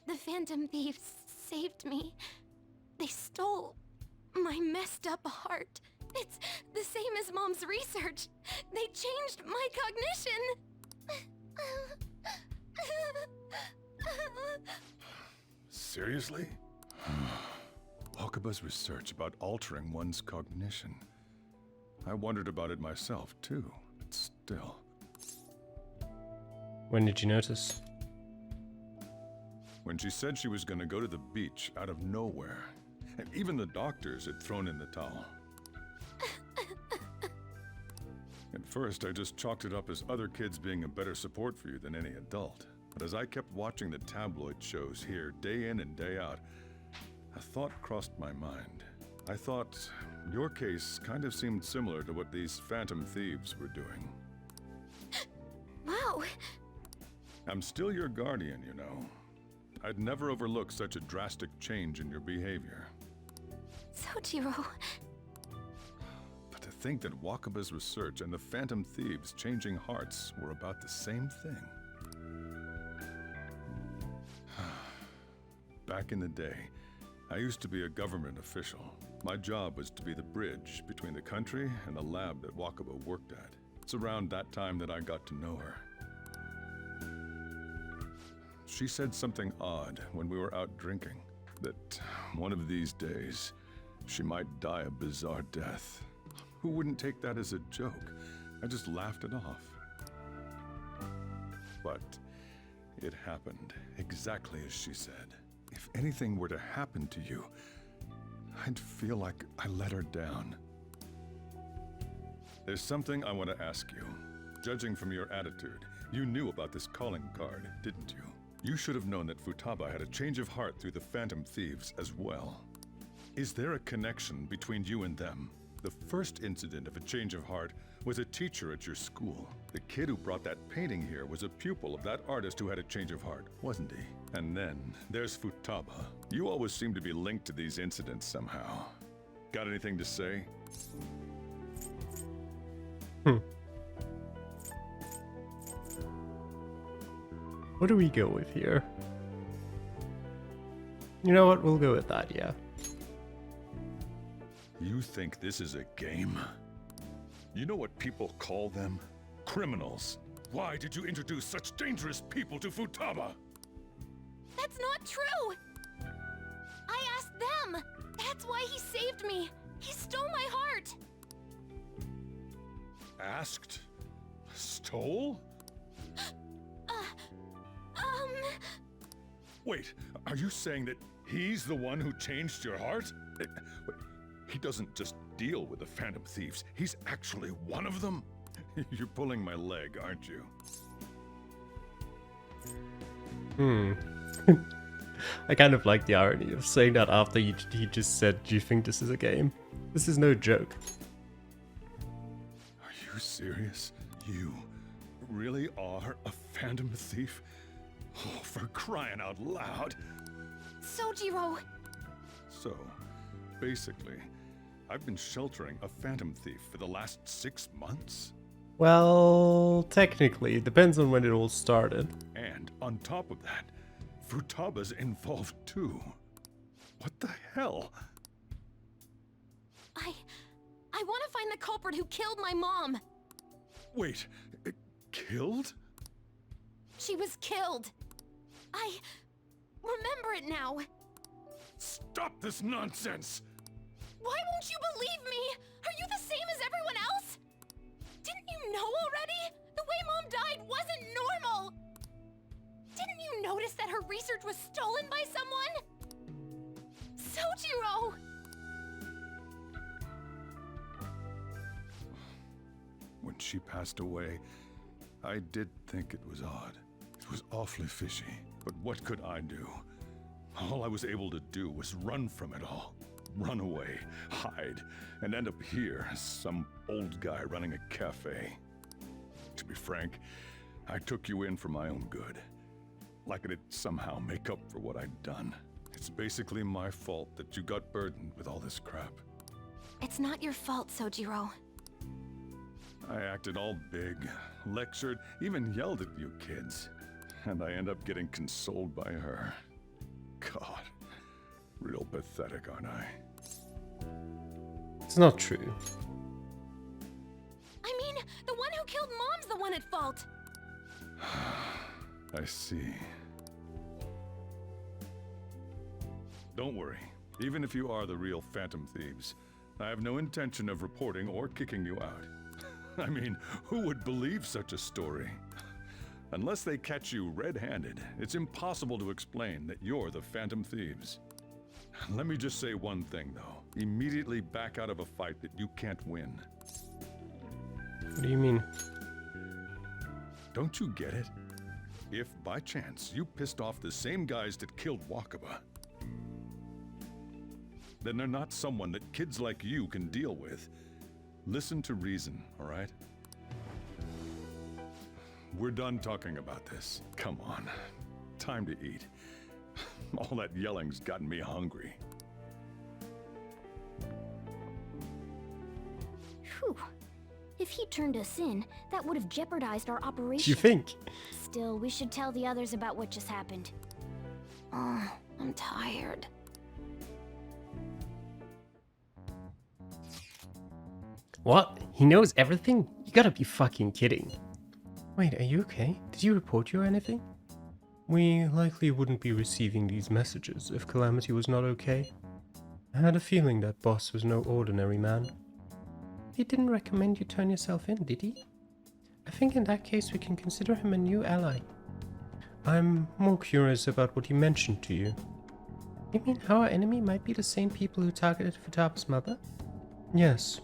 The Phantom Thieves saved me. They stole my messed up heart. It's the same as Mom's research. They changed my cognition. Seriously? Wakaba's research about altering one's cognition. I wondered about it myself, too, but still. When did you notice? When she said she was going to go to the beach out of nowhere, and even the doctors had thrown in the towel. At first, I just chalked it up as other kids being a better support for you than any adult. But as I kept watching the tabloid shows here, day in and day out, a thought crossed my mind. I thought your case kind of seemed similar to what these Phantom Thieves were doing. Wow. I'm still your guardian, you know. I'd never overlook such a drastic change in your behavior. Sojiro. But to think that Wakaba's research and the Phantom Thieves changing hearts were about the same thing. Back in the day, I used to be a government official. My job was to be the bridge between the country and the lab that Wakaba worked at. It's around that time that I got to know her. She said something odd when we were out drinking, that one of these days, she might die a bizarre death. Who wouldn't take that as a joke? I just laughed it off. But it happened exactly as she said. If anything were to happen to you, I'd feel like I let her down. There's something I want to ask you. Judging from your attitude, you knew about this calling card, didn't you? You should have known that Futaba had a change of heart through the Phantom Thieves as well. Is there a connection between you and them? The first incident of a change of heart was a teacher at your school. The kid who brought that painting here was a pupil of that artist who had a change of heart, wasn't he? And then there's Futaba. You always seem to be linked to these incidents somehow. Got anything to say? What do we go with here? You know what? We'll go with that, yeah. You think this is a game? You know what people call them? Criminals. Why did you introduce such dangerous people to Futaba? That's not true! I asked them! That's why he saved me! He stole my heart! Asked? Stole? Wait, are you saying that he's the one who changed your heart? Wait, he doesn't just deal with the Phantom Thieves, he's actually one of them? You're pulling my leg, aren't you? I kind of like the irony of saying that after he just said, do you think this is a game? This is no joke. Are you serious? You really are a Phantom Thief? Oh, for crying out loud! Sojiro! So, basically, I've been sheltering a Phantom Thief for the last 6 months? Well, technically, it depends on when it all started. And on top of that, Futaba's involved too. What the hell? I want to find the culprit who killed my mom! Wait, killed? She was killed! I remember it now! Stop this nonsense! Why won't you believe me? Are you the same as everyone else? Didn't you know already? The way Mom died wasn't normal! Didn't you notice that her research was stolen by someone? Sojiro! When she passed away, I did think it was odd. It was awfully fishy. But what could I do? All I was able to do was run from it all. Run away, hide, and end up here as some old guy running a cafe. To be frank, I took you in for my own good. Like it'd somehow make up for what I'd done. It's basically my fault that you got burdened with all this crap. It's not your fault, Sojiro. I acted all big, lectured, even yelled at you kids. And I end up getting consoled by her. God. Real pathetic, aren't I? It's not true. I mean, the one who killed Mom's the one at fault. I see. Don't worry. Even if you are the real Phantom Thieves, I have no intention of reporting or kicking you out. I mean, who would believe such a story? Unless they catch you red-handed, it's impossible to explain that you're the Phantom Thieves. Let me just say one thing, though. Immediately back out of a fight that you can't win. What do you mean? Don't you get it? If, by chance, you pissed off the same guys that killed Wakaba, then they're not someone that kids like you can deal with. Listen to reason, all right? We're done talking about this. Come on. Time to eat. All that yelling's gotten me hungry. Whew. If he turned us in, that would have jeopardized our operation. Do you think? Still, we should tell the others about what just happened. Oh, I'm tired. What? He knows everything? You gotta be fucking kidding. Wait, are you okay? Did you report you or anything? We likely wouldn't be receiving these messages if Calamity was not okay. I had a feeling that boss was no ordinary man. He didn't recommend you turn yourself in, did he? I think in that case we can consider him a new ally. I'm more curious about what he mentioned to you. You mean how our enemy might be the same people who targeted Futaba's mother? Yes.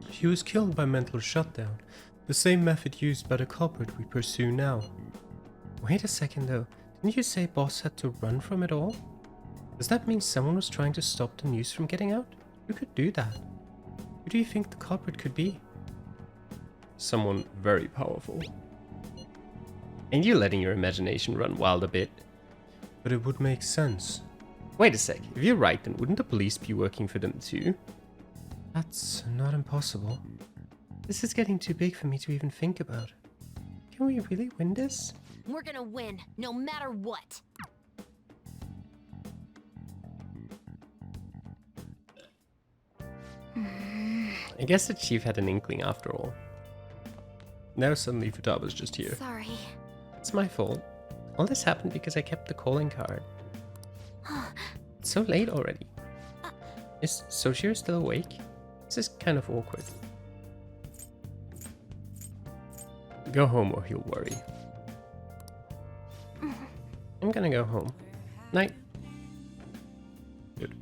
She was killed by mental shutdown, the same method used by the culprit we pursue now. Wait a second though, didn't you say boss had to run from it all? Does that mean someone was trying to stop the news from getting out? Who could do that? Who do you think the culprit could be? Someone very powerful. And you letting your imagination run wild a bit. But it would make sense. Wait a sec, if you're right, then wouldn't the police be working for them too? That's not impossible. This is getting too big for me to even think about. Can we really win this? We're gonna win, no matter what. I guess the chief had an inkling after all. Now suddenly Futaba's just here. Sorry. It's my fault. All this happened because I kept the calling card. It's so late already. Is Soshiro still awake? This is kind of awkward. Go home or he'll worry. I'm gonna go home. Night. Good.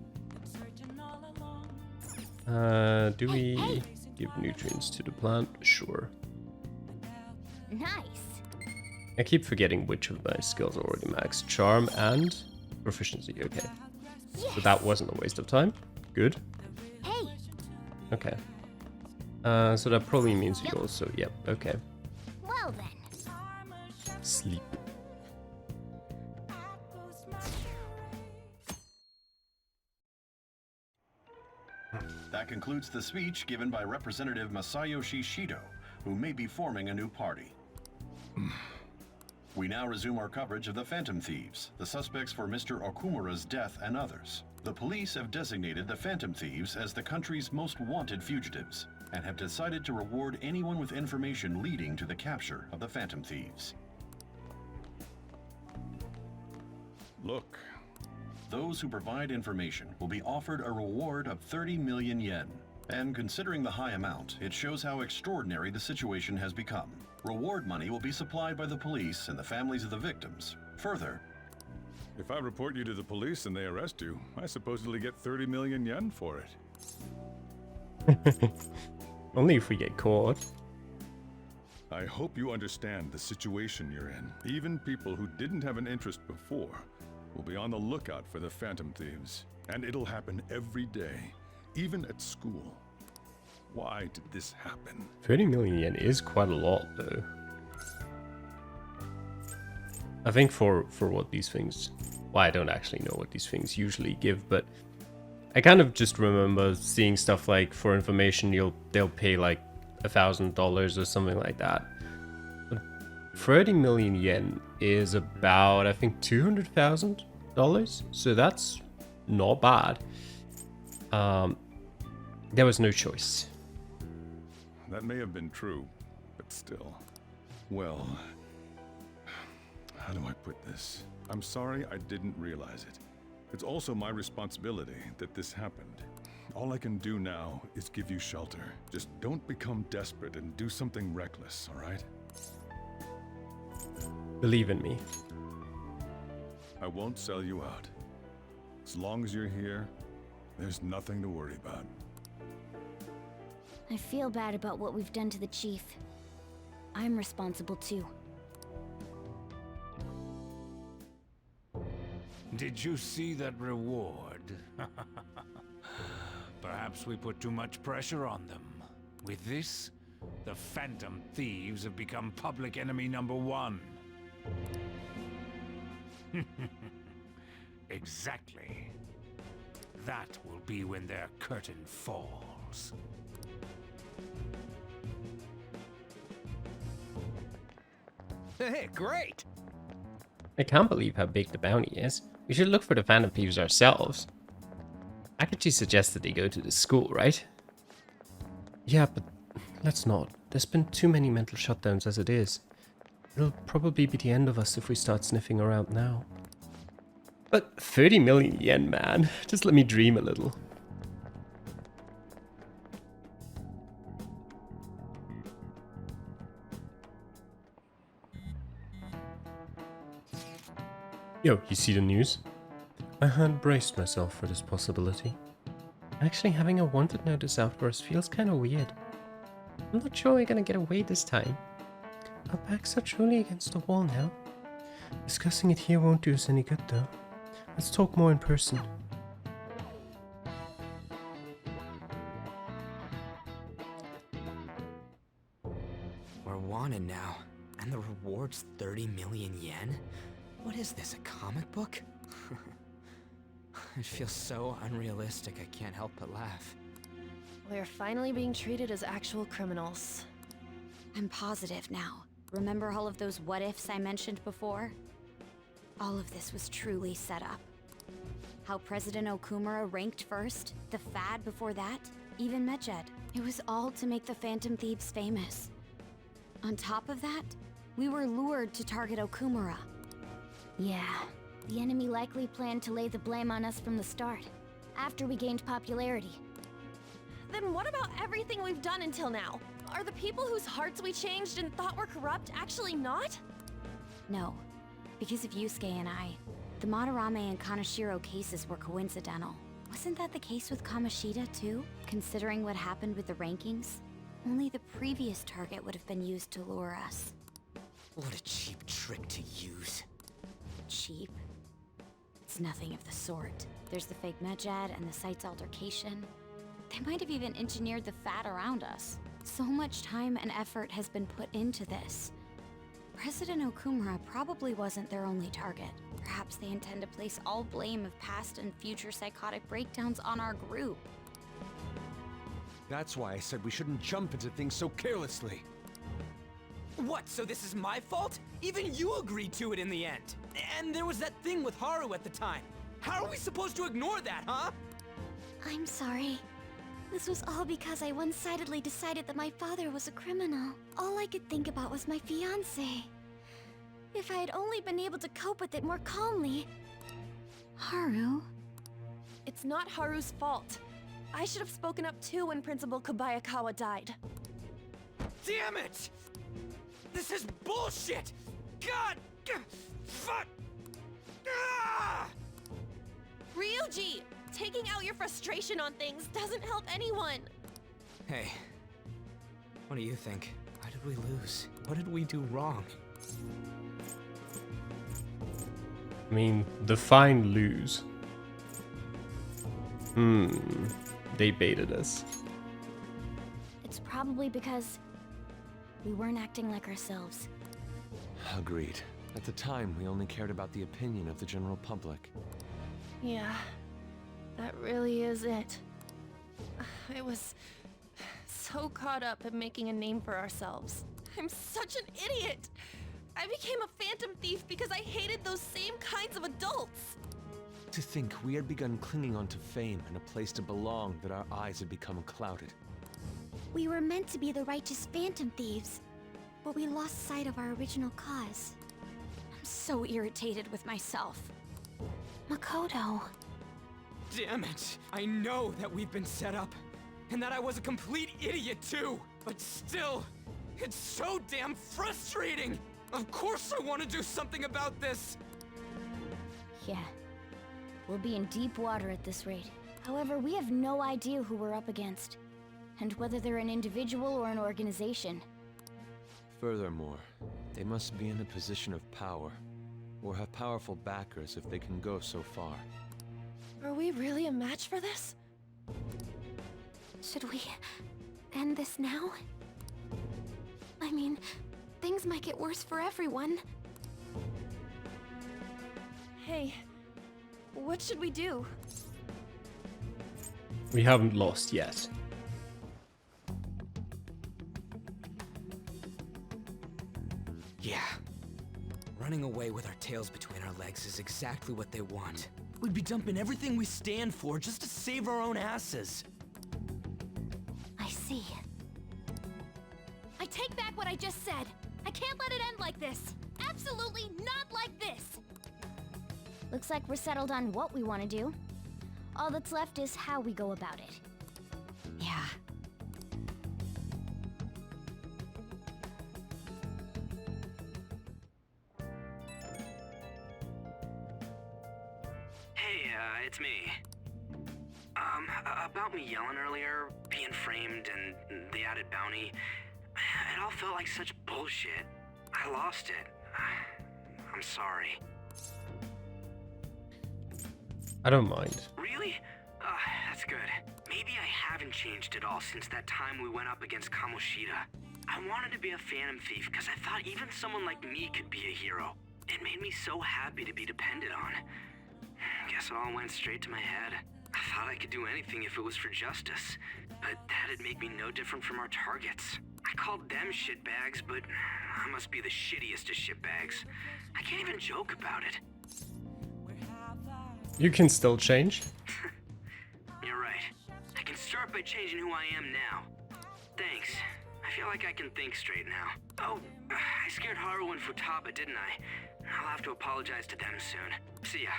Do we give nutrients to the plant? Sure. Nice. I keep forgetting which of my skills are already maxed. Charm and proficiency, okay. Yes. So that wasn't a waste of time. Good. Hey. Okay. So that probably means you also, yep, okay. Well then. Sleep. That concludes the speech given by Representative Masayoshi Shido, who may be forming a new party. We now resume our coverage of the Phantom Thieves, the suspects for Mr. Okumura's death and others. The police have designated the Phantom Thieves as the country's most wanted fugitives, and have decided to reward anyone with information leading to the capture of the Phantom Thieves. Look. Those who provide information will be offered a reward of 30 million yen. And considering the high amount, it shows how extraordinary the situation has become. Reward money will be supplied by the police and the families of the victims. Further, If I report you to the police and they arrest you, I supposedly get 30 million yen for it. Only if we get caught. I hope you understand the situation you're in. Even people who didn't have an interest before will be on the lookout for the Phantom Thieves. And it'll happen every day, even at school. Why did this happen? 30 million yen is quite a lot, though. I think for what these things... Well, I don't actually know what these things usually give, but I kind of just remember seeing stuff like, for information, they'll pay like $1,000 or something like that. But 30 million yen is about, I think, 200,000 so that's not bad. There was no choice. That may have been true, but still. Well, how do I put this? I'm sorry I didn't realize it. It's also my responsibility that this happened. All I can do now is give you shelter. Just don't become desperate and do something reckless, all right? Believe in me. I won't sell you out. As long as you're here, there's nothing to worry about. I feel bad about what we've done to the chief. I'm responsible too. Did you see that reward? Perhaps we put too much pressure on them. With this, the Phantom Thieves have become public enemy #1. Exactly. That will be when their curtain falls. Hey, great! I can't believe how big the bounty is. We should look for the Phantom Thieves ourselves. Akachi suggested they go to the school, right? Yeah, but let's not. There's been too many mental shutdowns as it is. It'll probably be the end of us if we start sniffing around now. But 30 million yen, man. Just let me dream a little. Yo, you see the news? I had braced myself for this possibility. Actually, having a wanted notice out for us feels kind of weird. I'm not sure we're gonna get away this time. Our backs are truly against the wall now. Discussing it here won't do us any good though. Let's talk more in person. We're wanted now, and the reward's 30 million yen? What is this, a comic book? It feels so unrealistic I can't help but laugh. We're finally being treated as actual criminals. I'm positive now. Remember all of those what-ifs I mentioned before? All of this was truly set up. How President Okumura ranked first, the Fad before that, even Medjed. It was all to make the Phantom Thieves famous. On top of that, we were lured to target Okumura. Yeah, the enemy likely planned to lay the blame on us from the start, after we gained popularity. Then what about everything we've done until now? Are the people whose hearts we changed and thought were corrupt actually not? No, because of Yusuke and I, the Madarame and Kaneshiro cases were coincidental. Wasn't that the case with Kamoshida too? Considering what happened with the rankings, only the previous target would have been used to lure us. What a cheap trick to use. Cheap? It's nothing of the sort. There's the fake Medjed and the site's altercation. They might have even engineered the Fat around us. So much time and effort has been put into this. President Okumura probably wasn't their only target. Perhaps they intend to place all blame of past and future psychotic breakdowns on our group. That's why I said we shouldn't jump into things so carelessly. What, so this is my fault? Even you agreed to it in the end. And there was that thing with Haru at the time. How are we supposed to ignore that, huh? I'm sorry. This was all because I one-sidedly decided that my father was a criminal. All I could think about was my fiancé. If I had only been able to cope with it more calmly... Haru? It's not Haru's fault. I should have spoken up too when Principal Kobayakawa died. Damn it! This is bullshit! God! Fuck! Ah! Ryuji! Taking out your frustration on things doesn't help anyone! Hey, what do you think? Why did we lose? What did we do wrong? I mean, define lose. They baited us. It's probably because we weren't acting like ourselves. Agreed. At the time, we only cared about the opinion of the general public. Yeah, that really is it. I was so caught up in making a name for ourselves. I'm such an idiot! I became a phantom thief because I hated those same kinds of adults! to think we had begun clinging onto fame and a place to belong that our eyes had become clouded. We were meant to be the righteous Phantom Thieves, but we lost sight of our original cause. I'm so irritated with myself. Makoto. Damn it! I know that we've been set up, and that I was a complete idiot too! But still, it's so damn frustrating! Of course I want to do something about this! Yeah. We'll be in deep water at this rate. However, we have no idea who we're up against, and whether they're an individual or an organization. Furthermore, they must be in a position of power, or have powerful backers if they can go so far. Are we really a match for this? Should we end this now? I mean, things might get worse for everyone. Hey, what should we do? We haven't lost yet. Yeah. Running away with our tails between our legs is exactly what they want. We'd be dumping everything we stand for just to save our own asses. I see. I take back what I just said. I can't let it end like this. Absolutely not like this. Looks like we're settled on what we want to do. All that's left is how we go about it. Yeah. Hey, it's me. About me yelling earlier, being framed, and the added bounty, it all felt like such bullshit. I lost it. I'm sorry. I don't mind. Really? That's good. Maybe I haven't changed at all since that time we went up against Kamoshida. I wanted to be a Phantom Thief because I thought even someone like me could be a hero. It made me so happy to be depended on. Guess it all went straight to my head. I thought I could do anything if it was for justice, but that'd make me no different from our targets. I called them shitbags, but I must be the shittiest of shitbags. I can't even joke about it. You can still change. You're right. I can start by changing who I am now. Thanks. I feel like I can think straight now. Oh, I scared Haru and Futaba, didn't I? I'll have to apologize to them soon. See ya.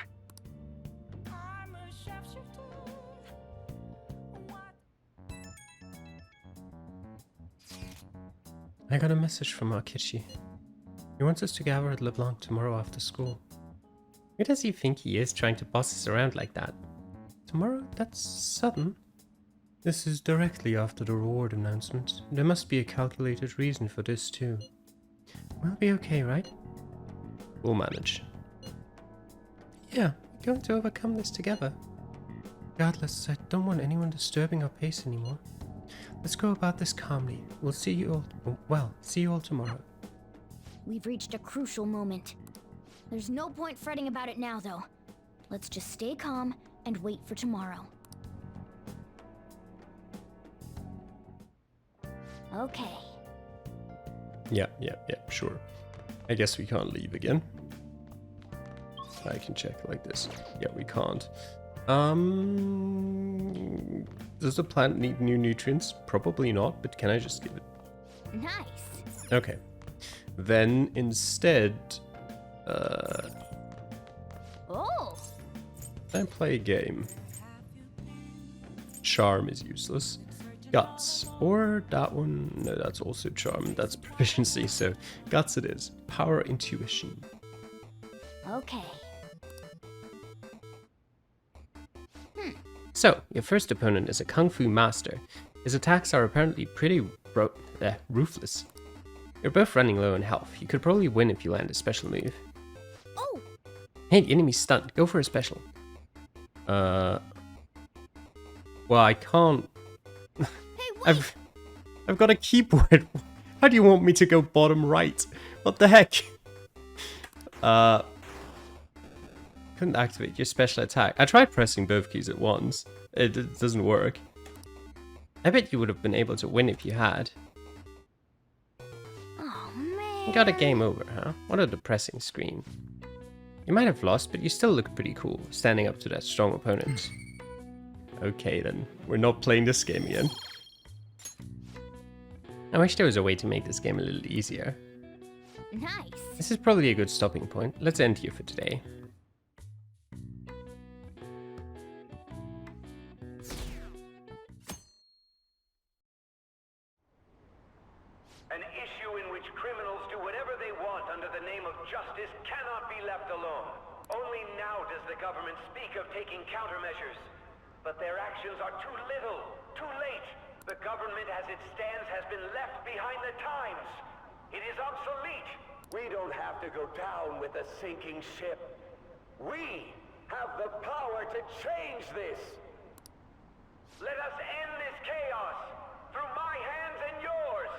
I got a message from Akechi. He wants us to gather at LeBlanc tomorrow after school. Who does he think he is trying to boss us around like that? Tomorrow? That's sudden. This is directly after the reward announcement. There must be a calculated reason for this too. We'll be okay, right? We'll manage. Yeah, we're going to overcome this together. Regardless, I don't want anyone disturbing our pace anymore. Let's go about this calmly. We'll see you all tomorrow. We've reached a crucial moment. There's no point fretting about it now, though. Let's just stay calm and wait for tomorrow. Okay. Yeah, sure. I guess we can't leave again. I can check like this. Yeah, we can't. Does the plant need new nutrients? Probably not, but can I just give it? Nice. Okay. Then instead, Oh. I play a game. Charm is useless. Guts. Or that one. No, that's also charm. That's proficiency, so guts it is. Power intuition. Okay. So, your first opponent is a kung fu master. His attacks are apparently pretty ruthless. You're both running low on health. You could probably win if you land a special move. Oh. Hey, the enemy's stunned. Go for a special. Well, I can't. Hey, wait. I've got a keyboard. How do you want me to go bottom right? What the heck? Couldn't activate your special attack. I tried pressing both keys at once. It doesn't work. I bet you would have been able to win if you had. Oh man. You got a game over, huh? What a depressing screen. You might have lost, but you still look pretty cool, standing up to that strong opponent. Okay then, we're not playing this game again. I wish there was a way to make this game a little easier. Nice. This is probably a good stopping point. Let's end here for today. An issue in which criminals do whatever they want under the name of justice cannot be left alone. Only now does the government speak of taking countermeasures. But their actions are too little, too late. The government as it stands has been left behind the times. It is obsolete. We don't have to go down with a sinking ship. We have the power to change this. Let us end this chaos through my hands and yours.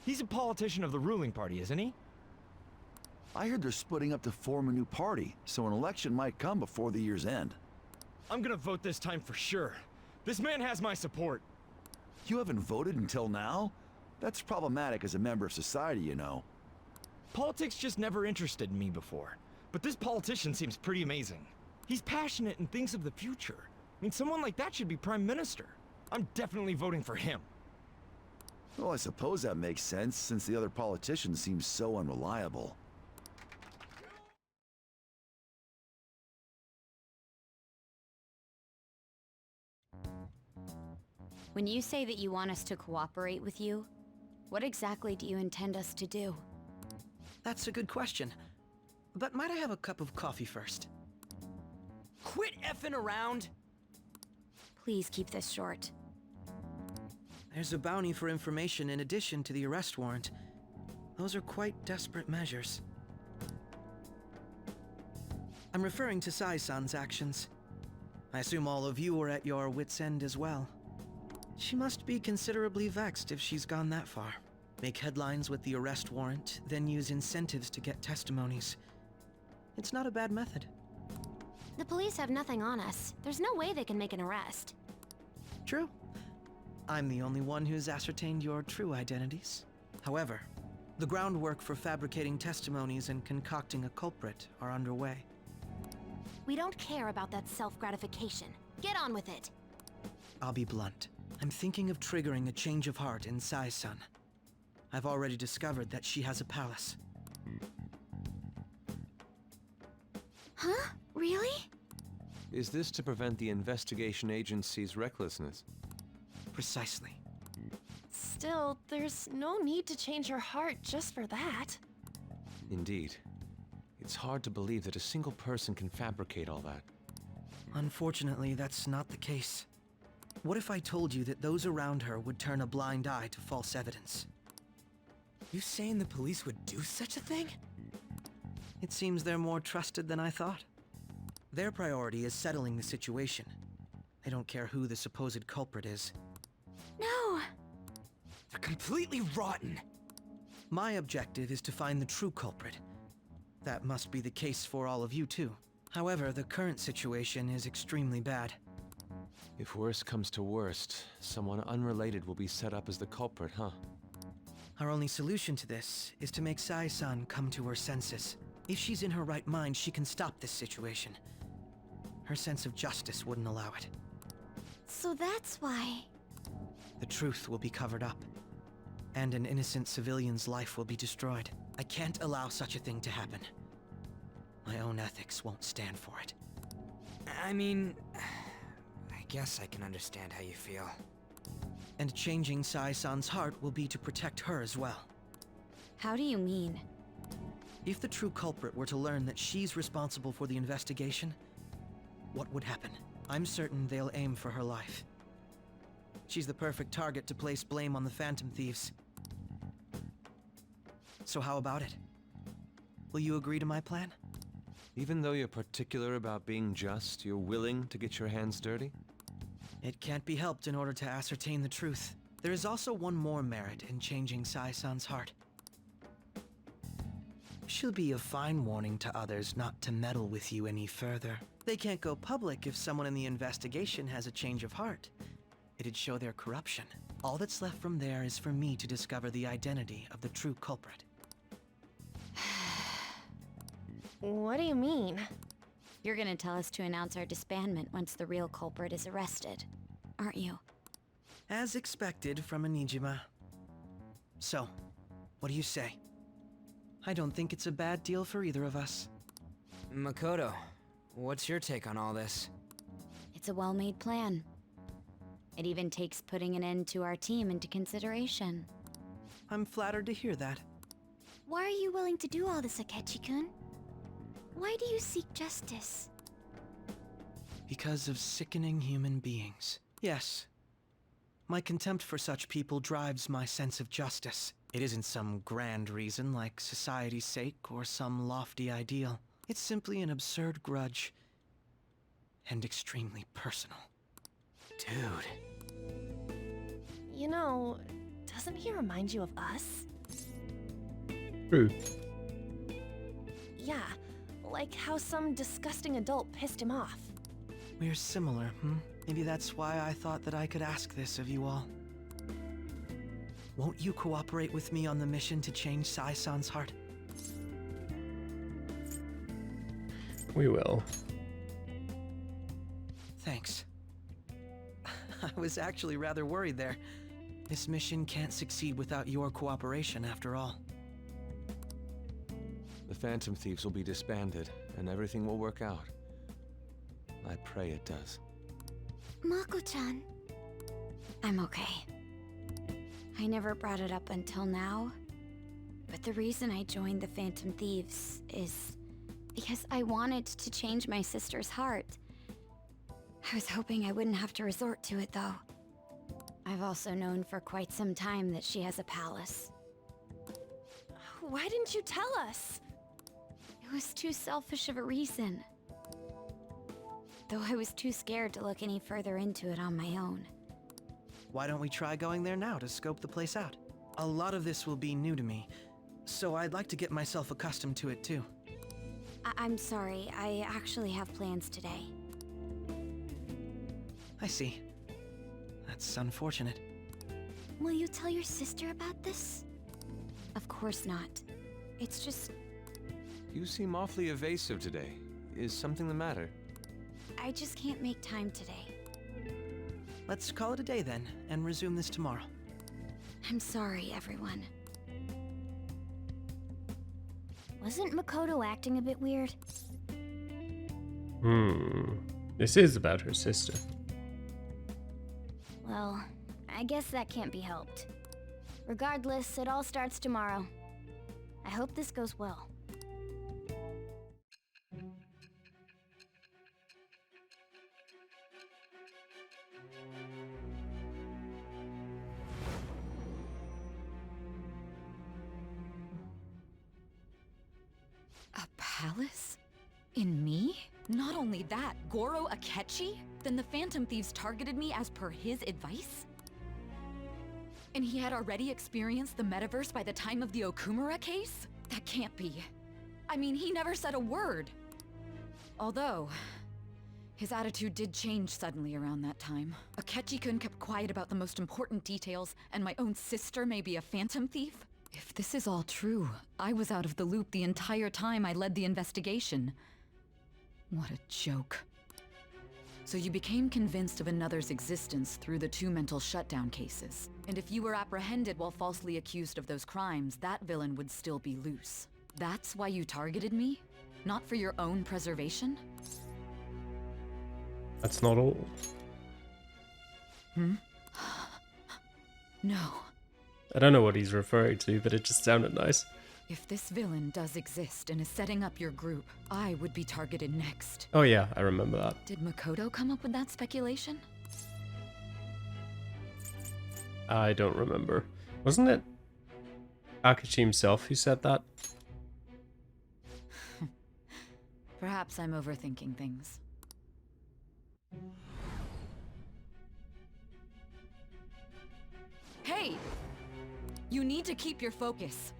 He's a politician of the ruling party, isn't he? I heard they're splitting up to form a new party, so an election might come before the year's end. I'm gonna vote this time for sure. This man has my support. You haven't voted until now? That's problematic as a member of society, you know. Politics just never interested me before. But this politician seems pretty amazing. He's passionate and thinks of the future. I mean, someone like that should be prime minister. I'm definitely voting for him. Well, I suppose that makes sense, since the other politicians seem so unreliable. When you say that you want us to cooperate with you, what exactly do you intend us to do? That's a good question. But might I have a cup of coffee first? Quit effing around! Please keep this short. There's a bounty for information in addition to the arrest warrant. Those are quite desperate measures. I'm referring to Sai-san's actions. I assume all of you are at your wits' end as well. She must be considerably vexed if she's gone that far. Make headlines with the arrest warrant, then use incentives to get testimonies. It's not a bad method. The police have nothing on us. There's no way they can make an arrest. True. I'm the only one who's ascertained your true identities. However, the groundwork for fabricating testimonies and concocting a culprit are underway. We don't care about that self-gratification. Get on with it. I'll be blunt. I'm thinking of triggering a change of heart in Sai-san. I've already discovered that she has a palace. Huh? Really? Is this to prevent the investigation agency's recklessness? Precisely. Still, there's no need to change her heart just for that. Indeed. It's hard to believe that a single person can fabricate all that. Unfortunately, that's not the case. What if I told you that those around her would turn a blind eye to false evidence? You saying the police would do such a thing? It seems they're more trusted than I thought. Their priority is settling the situation. They don't care who the supposed culprit is. No! They're completely rotten! My objective is to find the true culprit. That must be the case for all of you too. However, the current situation is extremely bad. If worst comes to worst, someone unrelated will be set up as the culprit, huh? Our only solution to this is to make Sai-san come to her senses. If she's in her right mind, she can stop this situation. Her sense of justice wouldn't allow it. So that's why... The truth will be covered up, and an innocent civilian's life will be destroyed. I can't allow such a thing to happen. My own ethics won't stand for it. I mean, I guess I can understand how you feel. And changing Sai-san's heart will be to protect her as well. How do you mean? If the true culprit were to learn that she's responsible for the investigation, what would happen? I'm certain they'll aim for her life. She's the perfect target to place blame on the Phantom Thieves. So how about it? Will you agree to my plan? Even though you're particular about being just, you're willing to get your hands dirty? It can't be helped in order to ascertain the truth. There is also one more merit in changing Sai-san's heart. She'll be a fine warning to others not to meddle with you any further. They can't go public if someone in the investigation has a change of heart. It'd show their corruption. All that's left from there is for me to discover the identity of the true culprit. What do you mean? You're gonna tell us to announce our disbandment once the real culprit is arrested, aren't you? As expected from a Nijima. So, what do you say? I don't think it's a bad deal for either of us. Makoto, what's your take on all this? It's a well-made plan. It even takes putting an end to our team into consideration. I'm flattered to hear that. Why are you willing to do all this, Akechi-kun? Why do you seek justice? Because of sickening human beings. Yes. My contempt for such people drives my sense of justice. It isn't some grand reason like society's sake or some lofty ideal. It's simply an absurd grudge. And extremely personal. Dude. You know, doesn't he remind you of us? True. Yeah, like how some disgusting adult pissed him off. We're similar, hmm? Maybe that's why I thought that I could ask this of you all. Won't you cooperate with me on the mission to change Sai-san's heart? We will. Thanks. I was actually rather worried there. This mission can't succeed without your cooperation, after all. The Phantom Thieves will be disbanded, and everything will work out. I pray it does. Mako-chan. I'm okay. I never brought it up until now, but the reason I joined the Phantom Thieves is because I wanted to change my sister's heart. I was hoping I wouldn't have to resort to it, though. I've also known for quite some time that she has a palace. Why didn't you tell us? It was too selfish of a reason. Though I was too scared to look any further into it on my own. Why don't we try going there now to scope the place out? A lot of this will be new to me, so I'd like to get myself accustomed to it too. I'm sorry, I actually have plans today. I see. That's unfortunate. Will you tell your sister about this? Of course not. It's just... You seem awfully evasive today. Is something the matter? I just can't make time today. Let's call it a day then, and resume this tomorrow. I'm sorry, everyone. Wasn't Makoto acting a bit weird? This is about her sister. Well, I guess that can't be helped. Regardless, it all starts tomorrow. I hope this goes well. A palace? In me? Not only that, Goro Akechi? Then the Phantom Thieves targeted me as per his advice? And he had already experienced the metaverse by the time of the Okumura case? That can't be. I mean, he never said a word. Although, his attitude did change suddenly around that time. Akechi-kun kept quiet about the most important details, and my own sister may be a Phantom Thief? If this is all true, I was out of the loop the entire time I led the investigation. What a joke. So you became convinced of another's existence through the 2 mental shutdown cases. And if you were apprehended while falsely accused of those crimes, that villain would still be loose. That's why you targeted me? Not for your own preservation? That's not all. No. I don't know what he's referring to, but it just sounded nice. If this villain does exist and is setting up your group, I would be targeted next. Oh yeah, I remember that. Did Makoto come up with that speculation? I don't remember. Wasn't it Akachi himself who said that? Perhaps I'm overthinking things. Hey! You need to keep your focus.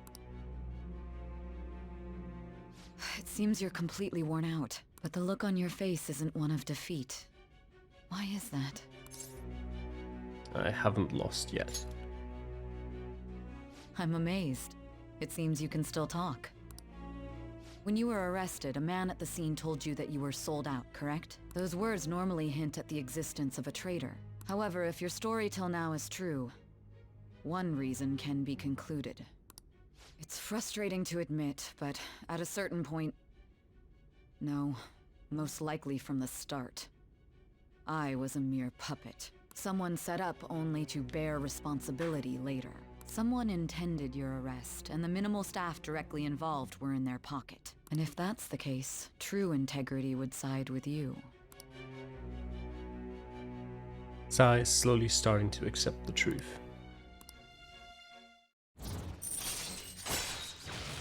It seems you're completely worn out, but the look on your face isn't one of defeat. Why is that? I haven't lost yet. I'm amazed. It seems you can still talk. When you were arrested, a man at the scene told you that you were sold out, correct? Those words normally hint at the existence of a traitor. However, if your story till now is true, one reason can be concluded. It's frustrating to admit, but at a certain point... No, most likely from the start. I was a mere puppet. Someone set up only to bear responsibility later. Someone intended your arrest, and the minimal staff directly involved were in their pocket. And if that's the case, true integrity would side with you. Sai is slowly starting to accept the truth.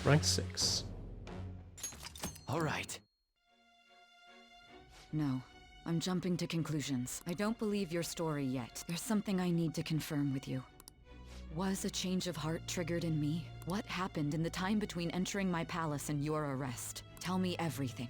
Rank 6. All right. No, I'm jumping to conclusions. I don't believe your story yet. There's something I need to confirm with you. Was a change of heart triggered in me? What happened in the time between entering my palace and your arrest? Tell me everything.